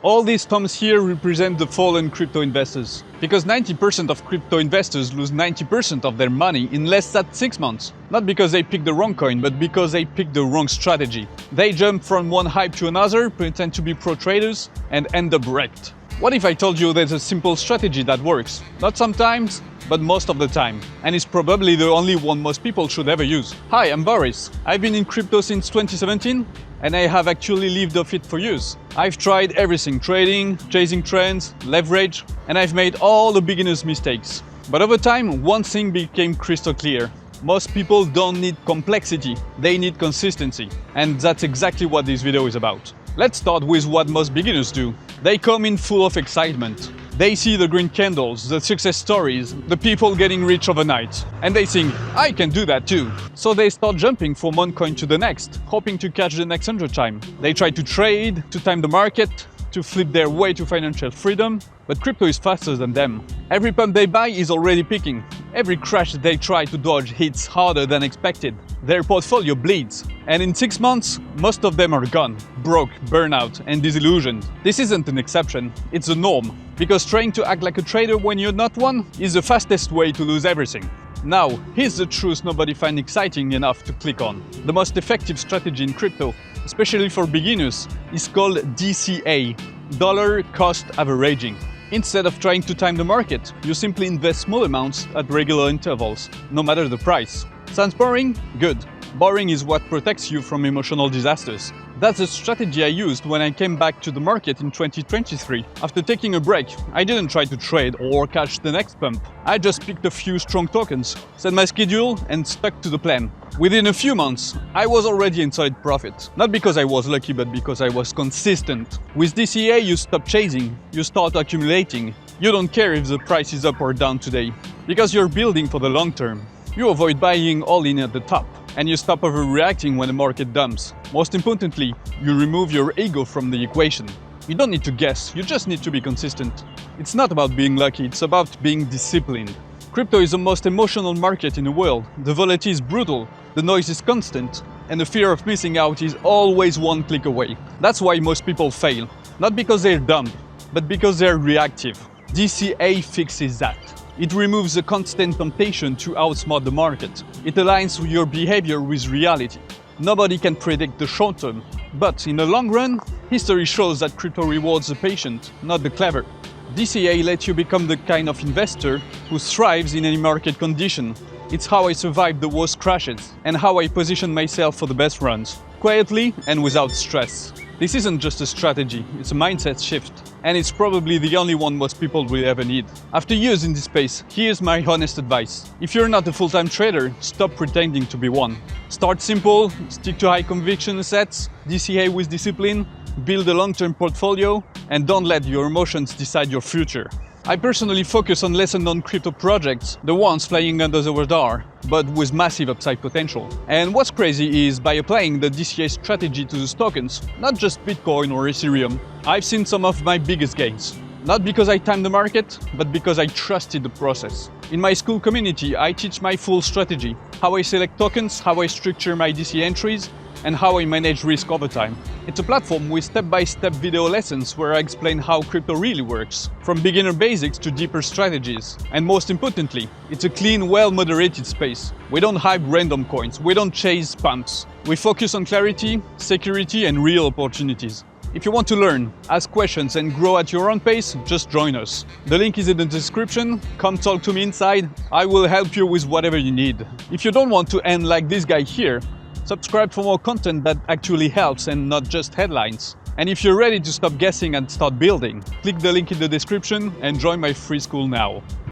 All these thumbs here represent the fallen crypto investors. Because 90% of crypto investors lose 90% of their money in less than 6 months. Not because they picked the wrong coin, but because they picked the wrong strategy. They jump from one hype to another, pretend to be pro traders, and end up wrecked. What if I told you there's a simple strategy that works? Not sometimes, but most of the time. And it's probably the only one most people should ever use. Hi, I'm Boris. I've been in crypto since 2017, and I have actually lived off it for years. I've tried everything: trading, chasing trends, leverage, and I've made all the beginner's mistakes. But over time, one thing became crystal clear. Most people don't need complexity, they need consistency. And that's exactly what this video is about. Let's start with what most beginners do. They come in full of excitement. They see the green candles, the success stories, the people getting rich overnight. And they think, I can do that too. So they start jumping from one coin to the next, hoping to catch the next 100 times. They try to trade, to time the market, to flip their way to financial freedom. But crypto is faster than them. Every pump they buy is already peaking. Every crash they try to dodge hits harder than expected. Their portfolio bleeds. And in 6 months, most of them are gone, broke, burnout, and disillusioned. This isn't an exception, it's the norm. Because trying to act like a trader when you're not one is the fastest way to lose everything. Now, here's the truth nobody finds exciting enough to click on. The most effective strategy in crypto, especially for beginners, is called DCA, dollar cost averaging. Instead of trying to time the market, you simply invest small amounts at regular intervals, no matter the price. Sounds boring? Good. Boring is what protects you from emotional disasters. That's the strategy I used when I came back to the market in 2023. After taking a break, I didn't try to trade or catch the next pump. I just picked a few strong tokens, set my schedule, and stuck to the plan. Within a few months, I was already in solid profit. Not because I was lucky, but because I was consistent. With DCA, you stop chasing, you start accumulating. You don't care if the price is up or down today, because you're building for the long term. You avoid buying all in at the top, and you stop overreacting when the market dumps. Most importantly, you remove your ego from the equation. You don't need to guess, you just need to be consistent. It's not about being lucky, it's about being disciplined. Crypto is the most emotional market in the world. The volatility is brutal, the noise is constant, and the fear of missing out is always one click away. That's why most people fail. Not because they're dumb, but because they're reactive. DCA fixes that. It removes the constant temptation to outsmart the market. It aligns your behavior with reality. Nobody can predict the short term, but in the long run, history shows that crypto rewards the patient, not the clever. DCA lets you become the kind of investor who thrives in any market condition. It's how I survived the worst crashes and how I position myself for the best runs, quietly and without stress. This isn't just a strategy, it's a mindset shift. And it's probably the only one most people will ever need. After years in this space, here's my honest advice. If you're not a full-time trader, stop pretending to be one. Start simple, stick to high conviction assets, DCA with discipline, build a long-term portfolio, and don't let your emotions decide your future. I personally focus on lesser-known crypto projects, the ones flying under the radar, but with massive upside potential. And what's crazy is by applying the DCA strategy to these tokens, not just Bitcoin or Ethereum, I've seen some of my biggest gains. Not because I timed the market, but because I trusted the process. In my Skool community, I teach my full strategy, how I select tokens, how I structure my DCA entries, and how I manage risk over time. It's a platform with step-by-step video lessons where I explain how crypto really works, from beginner basics to deeper strategies. And most importantly, it's a clean, well-moderated space. We don't hype random coins, we don't chase pumps. We focus on clarity, security, and real opportunities. If you want to learn, ask questions, and grow at your own pace, just join us. The link is in the description. Come talk to me inside. I will help you with whatever you need. If you don't want to end like this guy here, subscribe for more content that actually helps and not just headlines. And if you're ready to stop guessing and start building, click the link in the description and join my free Skool now.